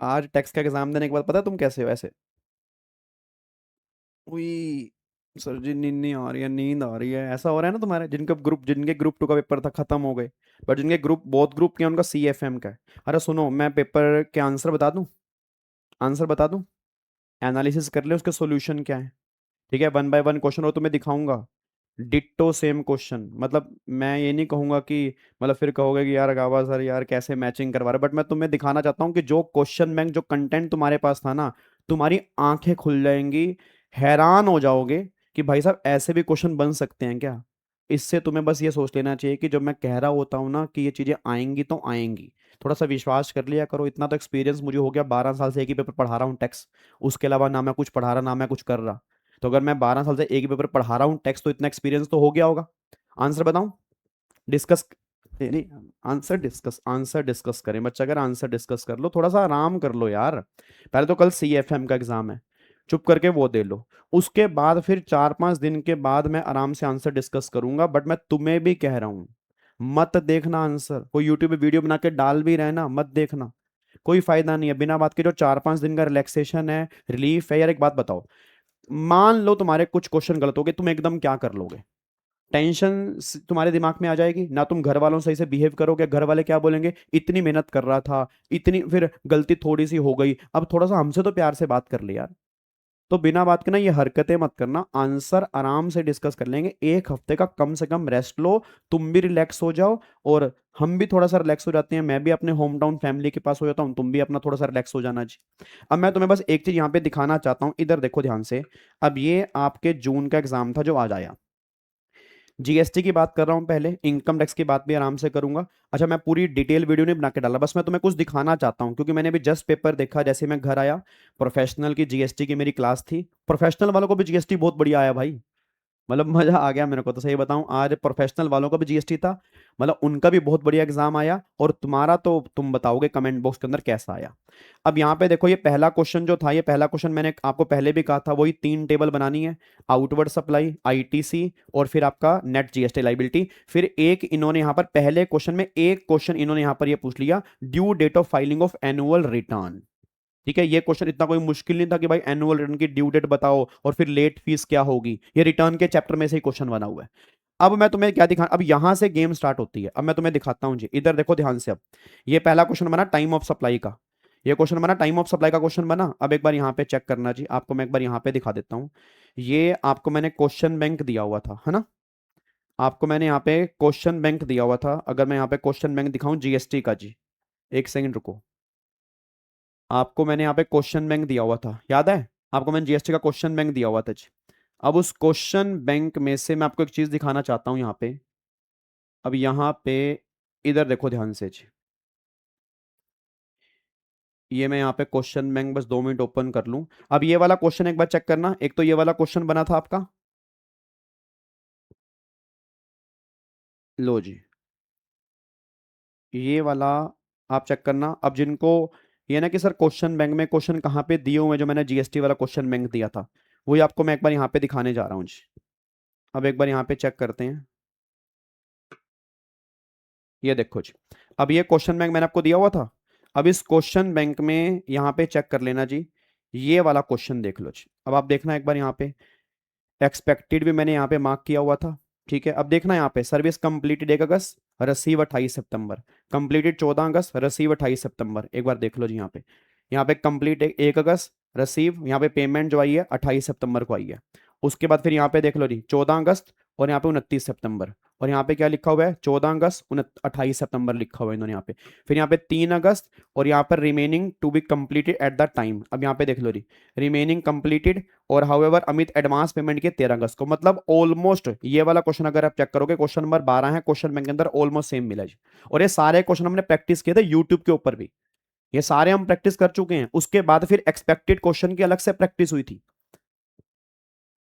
आज टैक्स का एग्जाम देने के बाद पता है तुम कैसे हो ऐसे? उई, सर जी नींद नहीं आ रही है, नींद आ रही है, ऐसा हो रहा है ना तुम्हारे? जिनके ग्रुप टू का पेपर था खत्म हो गए, बट जिनके ग्रुप बहुत ग्रुप के हैं, उनका CFM का है। अरे सुनो, मैं पेपर के आंसर बता दूं, आंसर बता दूं, एनालिसिस कर ले उसके सॉल्यूशन क्या है। ठीक है, वन बाय वन क्वेश्चन और तुम्हें दिखाऊंगा, डिट्टो सेम क्वेश्चन। मतलब मैं ये नहीं कहूंगा कि, मतलब फिर कहोगे कि यार गावा सर यार कैसे मैचिंग करवा रहे, बट मैं तुम्हें दिखाना चाहता हूँ कि जो क्वेश्चन बैंक, जो कंटेंट तुम्हारे पास था ना, तुम्हारी आंखें खुल जाएंगी, हैरान हो जाओगे कि भाई साहब ऐसे भी क्वेश्चन बन सकते हैं क्या। इससे तुम्हें बस ये सोच लेना चाहिए कि जब मैं कह रहा होता हूँ ना कि ये चीजें आएंगी तो आएंगी, थोड़ा सा विश्वास कर लिया करो। इतना तो एक्सपीरियंस मुझे हो गया, 12 साल से एक ही पेपर पढ़ा रहा हूँ टैक्स, उसके अलावा ना मैं कुछ पढ़ा रहा ना मैं कुछ कर रहा। तो अगर मैं 12 साल से एक ही पेपर पढ़ा रहा हूँ टेक्स्ट, तो इतना एक्सपीरियंस तो हो गया होगा। आंसर बताऊं, डिस्कस, नहीं, आंसर डिस्कस करें बच्चा, अगर आंसर डिस्कस कर लो, थोड़ा सा आराम कर लो यार। पहले तो कल CFM का एग्जाम है, चुप करके वो दे लो। उसके बाद फिर 4-5 दिन के बाद मैं आराम से आंसर डिस्कस करूंगा, बट मैं तुम्हें भी कह रहा हूं, मत देखना आंसर, कोई यूट्यूब पे वीडियो बना के डाल भी रहे ना, मत देखना, कोई फायदा नहीं है बिना बात के। जो 4-5 दिन का रिलैक्सेशन है, रिलीफ है। यार एक बात बताओ, मान लो तुम्हारे कुछ क्वेश्चन गलत हो गए, तुम एकदम क्या कर लोगे? टेंशन तुम्हारे दिमाग में आ जाएगी ना, तुम घर वालों से सही से बिहेव करोगे, घर वाले क्या बोलेंगे, इतनी मेहनत कर रहा था, इतनी फिर गलती थोड़ी सी हो गई, अब थोड़ा सा हमसे तो प्यार से बात कर ले यार। तो बिना बात के ना ये हरकतें मत करना, आंसर आराम से डिस्कस कर लेंगे, एक हफ्ते का कम से कम रेस्ट लो, तुम भी रिलैक्स हो जाओ, और हम भी थोड़ा सा रिलैक्स हो जाते हैं। मैं भी अपने होम टाउन फैमिली के पास हो जाता हूँ, तुम भी अपना थोड़ा सा रिलैक्स हो जाना जी। अब मैं तुम्हें बस एक चीज यहाँ पे दिखाना चाहता हूँ, इधर देखो ध्यान से। अब ये आपके जून का एग्जाम था जो आज आया, GST की बात कर रहा हूं, पहले इनकम टैक्स की बात भी आराम से करूंगा। अच्छा, मैं पूरी डिटेल वीडियो नहीं बना के डाला, बस मैं तुम्हें कुछ दिखाना चाहता हूं, क्योंकि मैंने भी जस्ट पेपर देखा जैसे मैं घर आया। प्रोफेशनल की GST की मेरी क्लास थी, प्रोफेशनल वालों को भी GST बहुत बढ़िया आया भाई, मतलब मजा आ गया मेरे को तो, सही बताऊं, आज प्रोफेशनल वालों का भी GST था, मतलब उनका भी बहुत बढ़िया एग्जाम आया। और तुम्हारा तो तुम बताओगे कमेंट बॉक्स के अंदर कैसा आया। अब यहाँ पे देखो, ये पहला क्वेश्चन जो था, ये पहला क्वेश्चन मैंने आपको पहले भी कहा था, वही 3 टेबल बनानी है, आउटवर्ड सप्लाई, ITC, और फिर आपका नेट GST लाइबिलिटी। फिर एक इन्होंने यहाँ पर पहले क्वेश्चन में एक क्वेश्चन इन्होंने यहाँ पर ये पूछ लिया, due date of filing of annual return. ठीक है, ये क्वेश्चन इतना कोई मुश्किल नहीं था कि भाई एनुअल रिटर्न की ड्यू डेट बताओ और फिर लेट फीस क्या होगी, ये रिटर्न के चैप्टर में से ही क्वेश्चन बना हुआ है। अब मैं तुम्हें क्या दिखा, अब यहां से गेम स्टार्ट होती है, अब मैं तुम्हें दिखाता हूं जी, इधर देखो ध्यान से। अब ये पहला क्वेश्चन बना टाइम ऑफ सप्लाई का, ये क्वेश्चन बना टाइम ऑफ सप्लाई का क्वेश्चन बना। अब एक बार यहां पे चेक करना जी, आपको मैं एक बार यहां पे दिखा देता हूं। ये आपको मैंने क्वेश्चन बैंक दिया हुआ था, है ना? आपको मैंने यहाँ पे क्वेश्चन बैंक दिया हुआ था, अगर मैं यहाँ पे क्वेश्चन बैंक दिखाऊं GST का जी, एक सेकंड रुको। आपको मैंने यहाँ पे क्वेश्चन बैंक दिया हुआ था, याद है? आपको मैंने GST का क्वेश्चन बैंक दिया हुआ था जी। अब उस क्वेश्चन बैंक में से मैं आपको एक चीज दिखाना चाहता हूं यहाँ पे। अब यहाँ पे इधर देखो ध्यान से जी, ये मैं यहाँ पे क्वेश्चन बैंक बस 2 मिनट ओपन कर लूं। अब ये वाला क्वेश्चन एक बार चेक करना, एक तो ये वाला क्वेश्चन बना था आपका, लो जी, ये वाला आप चेक करना। अब जिनको ये ना कि सर क्वेश्चन बैंक में क्वेश्चन कहाँ पे दिए हुए हैं, जो मैंने GST वाला क्वेश्चन बैंक दिया था, वही आपको मैं एक बार यहाँ पे दिखाने जा रहा हूँ जी। अब एक बार यहाँ पे चेक करते हैं, ये देखो जी, अब ये क्वेश्चन बैंक मैंने आपको दिया हुआ था। अब इस क्वेश्चन बैंक में यहाँ पे चेक कर लेना जी, ये वाला क्वेश्चन देख लो जी। अब आप देखना एक बार यहाँ पे, एक्सपेक्टेड भी मैंने यहाँ पे मार्क किया हुआ था। ठीक है, अब देखना यहाँ पे, सर्विस कंप्लीटेड 1 अगस्त, रिसीव 28 सितंबर, कंप्लीटेड 14 अगस्त, रिसीव 28 सितंबर। एक बार देख लो जी, यहाँ पे कंप्लीट 1 अगस्त, रिसीव, यहाँ पे पेमेंट जो आई है 28 सितंबर को आई है। उसके बाद फिर यहाँ पे देख लो जी, 14 अगस्त, और यहाँ पे 29 सितंबर, और यहाँ पे क्या लिखा हुआ है, 14 अगस्त 28 सितंबर लिखा हुआ है इन्होंने यहाँ पे। फिर यहाँ पे 3 अगस्त, और यहाँ पर remaining to be completed at the time. अब यहाँ पे देख लो जी, रिमेनिंग कंप्लीटेड, और हाउएवर अमित एडवांस पेमेंट किए 13 अगस्त को। मतलब ऑलमोस्ट ये वाला क्वेश्चन अगर आप चेक करोगे, क्वेश्चन नंबर 12 है, क्वेश्चन बैंक के अंदर ऑलमोस्ट सेम मिला जी। और ये सारे क्वेश्चन हमने प्रैक्टिस किए थे यूट्यूब के ऊपर भी, ये सारे हम प्रैक्टिस कर चुके हैं। उसके बाद फिर एक्सपेक्टेड क्वेश्चन की अलग से प्रैक्टिस हुई थी।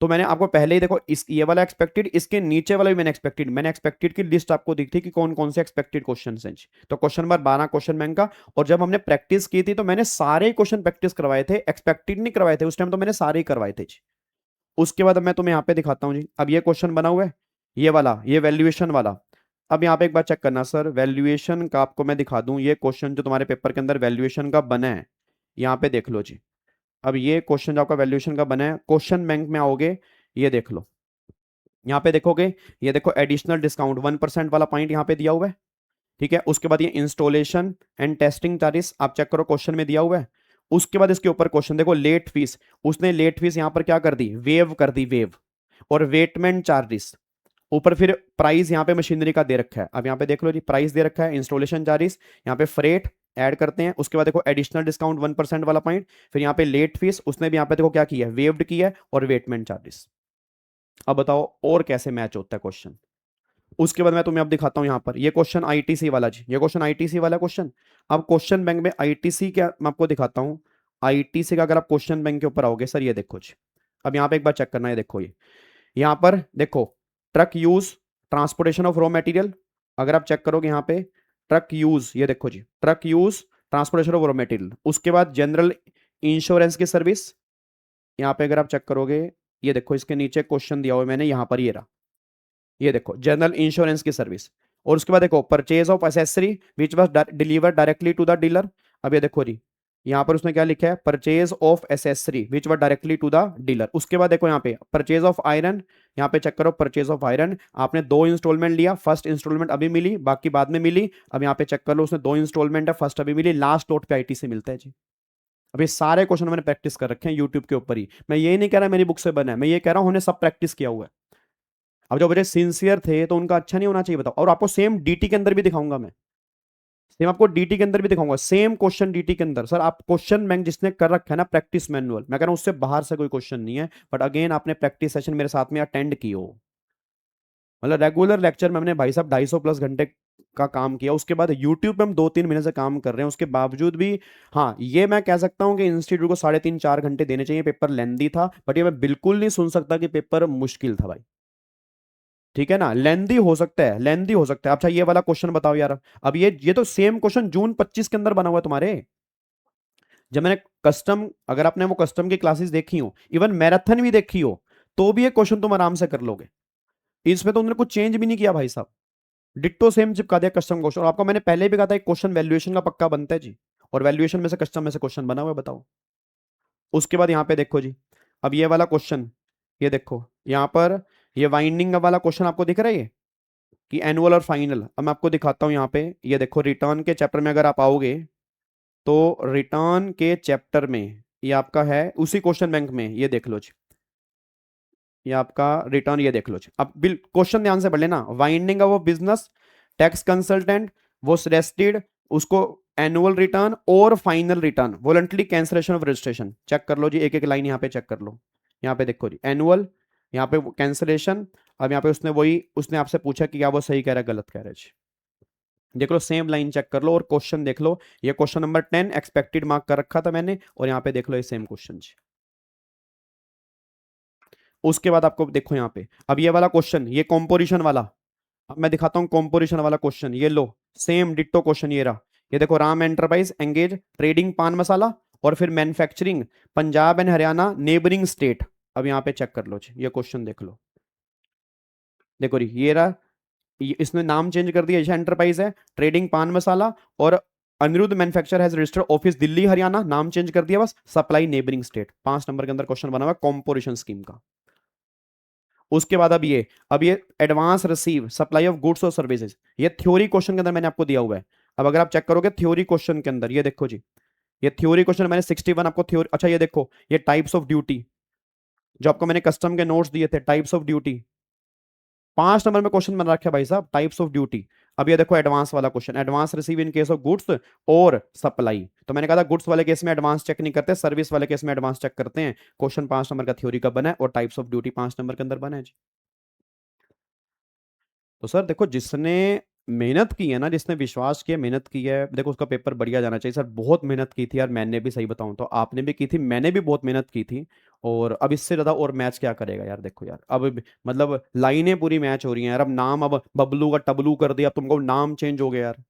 तो मैंने आपको पहले ही देखो, इस ये वाला एक्सपेक्टेड, इसके नीचे वाला भी मैंने एक्सपेक्टेड की लिस्ट आपको दी थी कि कौन कौन से एक्सपेक्टेड क्वेश्चन हैं। तो क्वेश्चन नंबर 12 क्वेश्चन बैंक का। और जब हमने प्रैक्टिस की थी तो मैंने सारे क्वेश्चन प्रैक्टिस करवाए थे, एक्सपेक्टेड नहीं करवाए थे उस टाइम, तो मैंने सारे ही करवाए थे। उसके बाद अब मैं तुम्हें यहाँ पे दिखाता हूँ जी, अब ये क्वेश्चन बना हुआ है, ये वाला, ये वैल्यूएशन वाला। अब यहाँ पे एक बार चेक करना सर, वैल्यूएशन का आपको मैं दिखा दूं, ये क्वेश्चन जो तुम्हारे पेपर के अंदर वैल्यूएशन का बना है, यहाँ पे देख लो जी। अब ये क्वेश्चन जो आपका वैल्यूएशन का बना है, क्वेश्चन बैंक में आओगे, ये देख लो, यहाँ पे देखोगे, ये देखो एडिशनल डिस्काउंट 1% वाला पॉइंट यहाँ पे दिया हुआ है, ठीक है। उसके बाद ये इंस्टॉलेशन एंड टेस्टिंग चार्जेस आप चेक करो, क्वेश्चन में दिया हुआ है। उसके बाद इसके ऊपर क्वेश्चन देखो, लेट फीस, उसने लेट फीस यहां पर क्या कर दी, वेव कर दी, वेव। और वेटमेंट चार्जेस, ऊपर फिर प्राइस यहाँ पे मशीनरी का दे रखा है। अब यहाँ पे देख लो जी, प्राइस दे रखा है, इंस्टॉलेशन चार्जेस, यहाँ पे फ्रेट ऐड करते हैं। उसके बाद देखो एडिशनल डिस्काउंट 1% वाला पॉइंट, फिर यहाँ पे लेट फीस उसने भी यहाँ पे देखो क्या किया है, वेव्ड किया है, और वेटमेंट चार्जेस। अब बताओ और कैसे मैच होता है क्वेश्चन। उसके बाद मैं तुम्हें अब दिखाता हूं, यहां पर ये क्वेश्चन आईटीसी वाला जी, ये क्वेश्चन आईटीसी वाला क्वेश्चन। अब क्वेश्चन बैंक में आईटीसी क्या, मैं आपको दिखाता हूं। आईटीसी का अगर आप क्वेश्चन बैंक के ऊपर आओगे सर, ये देखो जी। अब यहां पे एक बार चेक करना है, देखो ये यहां पर देखो, truck use, transportation of raw material. अगर आप चेक करोगे यहाँ पे ट्रक यूज, ये देखो जी, truck use, transportation of raw material. उसके बाद जनरल इंश्योरेंस की सर्विस, यहाँ पे अगर आप चेक करोगे, ये देखो इसके नीचे क्वेश्चन दिया हुआ है मैंने, यहाँ पर ये रहा, ये देखो जनरल इंश्योरेंस की सर्विस। और उसके बाद देखो purchase of accessory which was delivered directly to the dealer. अब ये देखो जी, यहाँ पर उसने क्या लिखा है, purchase of accessory which was directly to the dealer. उसके बाद देखो यहाँ पे परचेज ऑफ आयरन, यहाँ पे चेक करो परचेज ऑफ आयरन, आपने 2 इंस्टॉलमेंट लिया, फर्स्ट इंस्टॉलमेंट अभी मिली, बाकी बाद में मिली। अब यहाँ पे चेक कर लो, उसने 2 इंस्टॉलमेंट है, फर्स्ट अभी मिली, लास्ट लोट पे आईटी से मिलता है जी। अब ये सारे क्वेश्चन मैंने प्रैक्टिस कर रखे हैं यूट्यूब के ऊपर ही, मैं ये नहीं कह रहा मेरी बुक से बना है, मैं ये कह रहा हूँ उन्हें सब प्रैक्टिस किया हुआ है। अब जो बच्चे सिंसियर थे तो उनका अच्छा नहीं होना चाहिए, बताओ। और आपको सेम डीटी के अंदर भी दिखाऊंगा मैं, सेम आपको डीटी के अंदर भी दिखाऊंगा, सेम क्वेश्चन डीटी के अंदर। सर आप क्वेश्चन बैंक जिसने कर रखा है ना प्रैक्टिस मैनुअल, मैं कह रहा हूं उससे बाहर से कोई क्वेश्चन नहीं है, बट अगेन आपने प्रैक्टिस सेशन मेरे साथ में अटेंड की हो, मतलब रेगुलर लेक्चर में हमने भाई साहब 250 प्लस घंटे का काम किया। उसके बाद यूट्यूब पे हम 2-3 महीने से काम कर रहे हैं, उसके बावजूद भी हाँ ये मैं कह सकता हूं कि इंस्टीट्यूट को 3.5-4 घंटे देने चाहिए, पेपर लेंदी था, बट ये मैं बिल्कुल नहीं सुन सकता कि पेपर मुश्किल था भाई, ठीक है ना। लेंदी हो सकता है, लेंदी हो सकता है। अच्छा ये वाला क्वेश्चन बताओ यार, अब ये तो सेम क्वेश्चन जून 25 के अंदर बना हुआ है तुम्हारे, जब मैंने कस्टम, अगर आपने वो कस्टम की क्लासेस देखी हो, इवन मैराथन भी देखी हो, तो भी ये क्वेश्चन तुम आराम से कर लोगे। इसमें तो उन्होंने कुछ चेंज भी नहीं किया भाई साहब, डिट्टो सेम चिपका दिया कस्टम क्वेश्चन। और आपको मैंने पहले भी कहा था एक क्वेश्चन वैल्यूएशन का पक्का बनता है जी, और वैल्यूएशन में से कस्टम में से क्वेश्चन बना हुआ है, बताओ। उसके बाद यहां पे देखो जी, अब ये वाला क्वेश्चन, ये देखो यहां पर, ये वाइंडिंग वाला क्वेश्चन आपको दिख रहा है ये, कि एनुअल और फाइनल। अब मैं आपको दिखाता हूं यहाँ पे, ये देखो रिटर्न के चैप्टर में अगर आप आओगे, तो रिटर्न के चैप्टर में ये आपका है उसी क्वेश्चन बैंक में, ये देख लो जी, ये आपका रिटर्न, ये देख लो जी। अब बिल क्वेश्चन ध्यान से पढ़ लेना, winding of business, tax consultant वो रेस्टेड, उसको एनुअल रिटर्न और final return, voluntary cancellation of registration. Check कर लो जी, एक एक लाइन यहाँ पे चेक कर लो। यहाँ पे देखो जी एनुअल, यहाँ पे कैंसिलेशन। अब यहाँ पे उसने वही, उसने आपसे पूछा कि क्या वो सही कह रहा है गलत कह रहा है जी। देख लो सेम लाइन चेक कर लो, और क्वेश्चन देख लो, ये क्वेश्चन नंबर 10 एक्सपेक्टेड मार्क कर रखा था मैंने, और यहाँ पे देख लो ये सेम क्वेश्चन। उसके बाद आपको देखो यहाँ पे, अब ये वाला क्वेश्चन, ये कॉम्पोजिशन वाला, अब मैं दिखाता हूँ कॉम्पोजिशन वाला क्वेश्चन, ये लो सेम डिट्टो क्वेश्चन ये रहा। ये देखो Ram enterprise engage trading pan masala, और फिर manufacturing Punjab and Haryana neighbouring state. अब यहाँ पे चेक कर लो जी, ये क्वेश्चन देख लो, देखो ये रहा, इसने नाम चेंज कर दिया, ईशा एंटरप्राइज है, ट्रेडिंग पान मसाला, और Aniruddh manufacture has registered office Delhi Haryana, नाम चेंज कर दिया बस, सप्लाई नेबरिंग स्टेट। 5 नंबर के अंदर क्वेश्चन बना हुआ कॉम्पोजिशन स्कीम का। उसके बाद अब ये advance receive supply of goods और सर्विसेज, ये थ्योरी क्वेश्चन के अंदर मैंने आपको दिया हुआ है। अब अगर आप चेक करोगे थ्योरी क्वेश्चन के अंदर, ये देखो जी, ये थ्योरी क्वेश्चन मैंने 61 आपको थ्योरी, अच्छा ये देखो ये टाइप्स ऑफ ड्यूटी, जो आपको मैंने कस्टम के नोट्स दिए थे, टाइप्स ऑफ ड्यूटी, 5 नंबर में क्वेश्चन बना रखा है भाई साहब, टाइप्स ऑफ ड्यूटी। अब ये देखो एडवांस वाला question, advance receive in case of goods और सप्लाई। तो मैंने कहा था गुड्स वाले केस में एडवांस चेक नहीं करते, सर्विस वाले केस में एडवांस चेक करते हैं। क्वेश्चन 5 नंबर का थ्योरी का बना है, और टाइप्स ऑफ ड्यूटी 5 नंबर के अंदर बना है जी। तो सर देखो जिसने मेहनत की है ना, जिसने विश्वास किया, मेहनत की है, देखो उसका पेपर बढ़िया जाना चाहिए सर। बहुत मेहनत की थी यार, मैंने भी, सही बताऊं तो आपने भी की थी, मैंने भी बहुत मेहनत की थी। और अब इससे ज्यादा और मैच क्या करेगा यार, देखो यार अब मतलब लाइनें पूरी मैच हो रही हैं यार। अब नाम अब बबलू का टबलू कर दिया, अब तुमको नाम चेंज हो गया यार।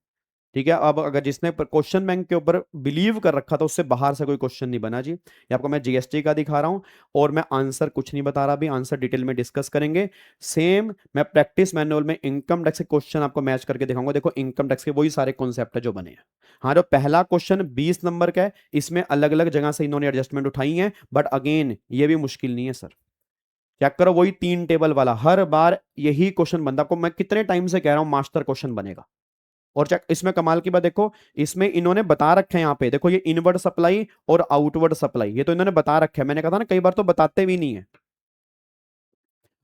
ठीक है। अब अगर जिसने क्वेश्चन बैंक के ऊपर बिलीव कर रखा था उससे बाहर से कोई क्वेश्चन नहीं बना जी। ये आपको मैं जीएसटी का दिखा रहा हूं और मैं आंसर कुछ नहीं बता रहा, अभी आंसर डिटेल में डिस्कस करेंगे। सेम मैं प्रैक्टिस मैनुअल में इनकम टैक्स के क्वेश्चन आपको मैच करके दिखाऊंगा। देखो इनकम टैक्स के वही सारे कॉन्सेप्ट है जो बने हैं। हाँ, जो पहला क्वेश्चन 20 नंबर का है, इसमें अलग अलग जगह से इन्होंने एडजस्टमेंट उठाई है, बट अगेन ये भी मुश्किल नहीं है सर। चेक करो, वही 3 टेबल वाला हर बार यही क्वेश्चन बनता। आपको मैं कितने टाइम से कह रहा हूं मास्टर क्वेश्चन बनेगा। और चेक, इसमें कमाल की बात देखो, इसमें इन्होंने बता रखा है, यहाँ पे देखो ये इनवर्ड सप्लाई और आउटवर्ड सप्लाई, ये तो इन्होंने बता रखा है। मैंने कहा था ना कई बार तो बताते भी नहीं है।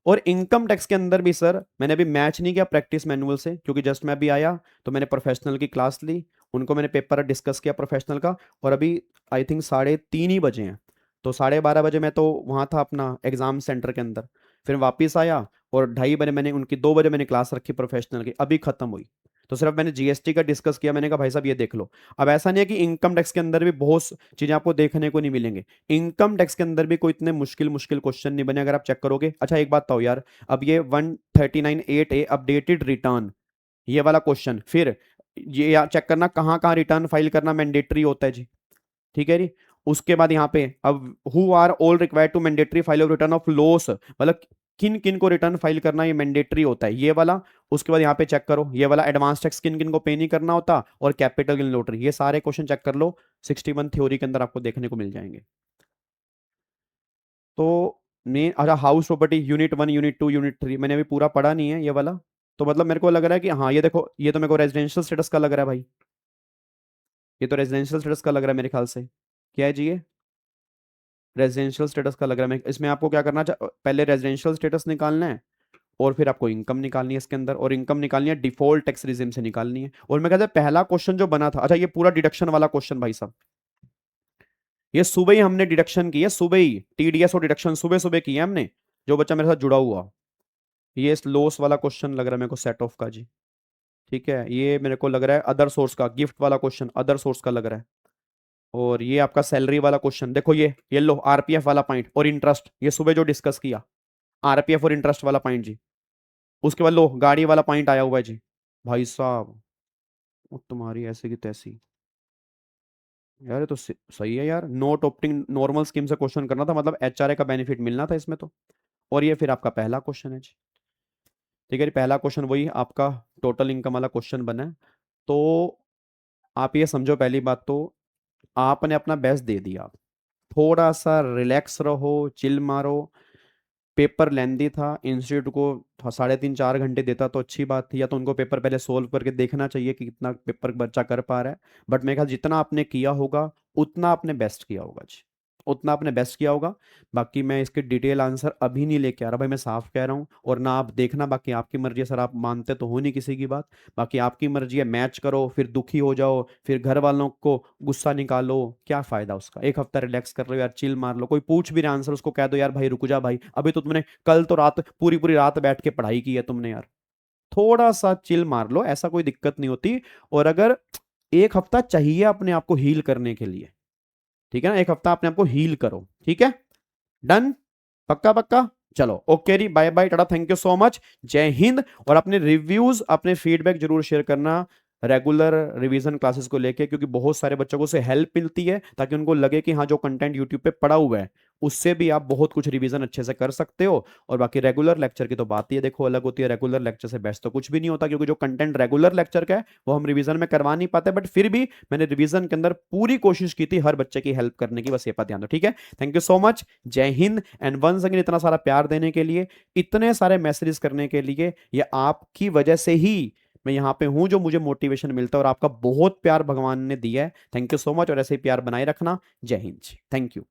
और इनकम टैक्स के अंदर भी सर मैंने अभी मैच नहीं किया प्रैक्टिस मैनुअल से, क्योंकि जस्ट मैं अभी आया तो मैंने प्रोफेशनल की क्लास ली, उनको मैंने पेपर डिस्कस किया प्रोफेशनल का, और अभी आई थिंक 3:30 ही बजे हैं। तो 12:30 बजे मैं तो वहाँ था अपना एग्जाम सेंटर के अंदर, फिर वापस आया और 2:30 बजे मैंने उनकी 2 बजे मैंने क्लास रखी प्रोफेशनल की, अभी खत्म हुई। तो सिर्फ मैंने जीएसटी का डिस्कस किया, मैंने कहा भाई साहब ये देख लो। अब ऐसा नहीं है कि इनकम टैक्स के अंदर भी बहुत चीजें आपको देखने को नहीं मिलेंगे, इनकम टैक्स के अंदर भी कोई इतने मुश्किल मुश्किल क्वेश्चन नहीं बने अगर आप चेक करोगे। अच्छा एक बात बताओ यार, अब ये 139(8)A अपडेटेड रिटर्न, ये वाला क्वेश्चन, फिर ये यार चेक करना कहाँ कहाँ रिटर्न फाइल करना मैंडेटरी होता है जी। ठीक है जी। उसके बाद यहाँ पे अब who are all required to mandatory file of return of loss, मतलब किन किन को रिटर्न फाइल करना ये मैंडेटरी होता है, ये वाला। उसके बाद यहाँ पे चेक करो ये वाला एडवांस टैक्स किन किन को पे नहीं करना होता, और कैपिटल गेन लॉटरी, ये सारे क्वेश्चन चेक कर लो, 61 थ्योरी के अंदर आपको देखने को मिल जाएंगे। तो मेन, अच्छा house property unit 1 unit 2 unit 3 मैंने अभी पूरा पढ़ा नहीं है ये वाला। तो मतलब मेरे को लग रहा है कि हाँ ये देखो, ये तो मेरे को रेजिडेंशियल स्टेटस का लग रहा है भाई, ये तो रेजिडेंशियल स्टेटस का लग रहा है मेरे ख्याल से। क्या है जी ये? रेजिडेंशियल स्टेटस का लग रहा है। इसमें आपको क्या करना पहले रेजिडेंशियल स्टेटस निकालना है, और फिर आपको इनकम निकालनी है इसके अंदर, और इनकम निकालनी है डिफॉल्ट टैक्स रिजिम से निकालनी है। और मैं कहता पहला क्वेश्चन जो बना था, अच्छा ये पूरा डिडक्शन वाला क्वेश्चन भाई साहब, ये सुबह ही हमने डिडक्शन की है, सुबह ही टीडीएस और डिडक्शन सुबह सुबह की है हमने, जो बच्चा मेरे साथ जुड़ा हुआ। ये लॉस वाला क्वेश्चन लग रहा है मेरे को सेट ऑफ का जी। ठीक है, ये मेरे को लग रहा है अदर सोर्स का, गिफ्ट वाला क्वेश्चन अदर सोर्स का लग रहा है। और ये आपका सैलरी वाला क्वेश्चन, देखो ये लो आरपीएफ वाला पॉइंट और इंटरेस्ट, ये सुबह जो डिस्कस किया, आरपीएफ और इंटरेस्ट वाला पॉइंट जी। उसके बाद लो गाड़ी वाला पॉइंट आया हुआ है जी। भाई साहब वो तुम्हारी ऐसे की तैसी। यार ये तो सही है यार, नोट ऑप्टिंग नॉर्मल स्कीम से क्वेश्चन करना था, मतलब एचआरए का बेनिफिट मिलना था इसमें तो। और ये फिर आपका पहला क्वेश्चन है जी। ठीक है जी, पहला क्वेश्चन वही आपका टोटल इनकम वाला क्वेश्चन बना है। तो आप ये समझो, पहली बात तो आपने अपना बेस्ट दे दिया, थोड़ा सा रिलैक्स रहो, चिल मारो। पेपर लेंदी था, इंस्टीट्यूट को 3.5-4 घंटे देता तो अच्छी बात थी, या तो उनको पेपर पहले सोल्व करके देखना चाहिए कि कितना पेपर बच्चा कर पा रहा है। बट मेरे ख्याल जितना आपने किया होगा उतना आपने बेस्ट किया होगा जी, उतना आपने बेस्ट किया होगा। बाकी मैं इसके डिटेल आंसर अभी नहीं लेके आ रहा भाई, मैं साफ कह रहा हूँ, और ना आप देखना, बाकी आपकी मर्जी है सर, आप मानते तो हो नहीं किसी की बात, बाकी आपकी मर्जी है। मैच करो फिर दुखी हो जाओ, फिर घर वालों को गुस्सा निकालो, क्या फायदा उसका। एक हफ्ता रिलैक्स कर लो यार, चिल मार लो, कोई पूछ भी रहा आंसर उसको कह दो यार भाई रुक जा भाई, अभी तो तुमने कल तो रात पूरी पूरी रात बैठ के पढ़ाई की है तुमने यार, थोड़ा सा चिल मार लो, ऐसा कोई दिक्कत नहीं होती। और अगर एक हफ्ता चाहिए अपने आप को हील करने के लिए, ठीक है ना, एक हफ्ता अपने आप को हील करो, ठीक है, डन, पक्का पक्का। चलो ओके जी, bye bye tata, thank you so much, जय हिंद। और अपने रिव्यूज अपने फीडबैक जरूर शेयर करना रेगुलर रिवीजन क्लासेस को लेके, क्योंकि बहुत सारे बच्चों को उससे हेल्प मिलती है, ताकि उनको लगे कि हाँ जो कंटेंट यूट्यूब पे पड़ा हुआ है उससे भी आप बहुत कुछ रिवीजन अच्छे से कर सकते हो। और बाकी रेगुलर लेक्चर की तो बात ही है, देखो अलग होती है, रेगुलर लेक्चर से बेस्ट तो कुछ भी नहीं होता, क्योंकि जो कंटेंट रेगुलर लेक्चर का है वो हम रिवीजन में करवा नहीं पाते, बट फिर भी मैंने रिवीजन के अंदर पूरी कोशिश की थी हर बच्चे की हेल्प करने की, बस ये बात ध्यान दो, ठीक है। थैंक यू सो मच, जय हिंद। एंड वंस अगेन इतना सारा प्यार देने के लिए, इतने सारे मैसेजेस करने के लिए, ये आपकी वजह से ही मैं यहाँ पे हूं, जो मुझे मोटिवेशन मिलता है, और आपका बहुत प्यार भगवान ने दिया है, थैंक यू सो मच, और ऐसे ही प्यार बनाए रखना। जय हिंद, थैंक यू।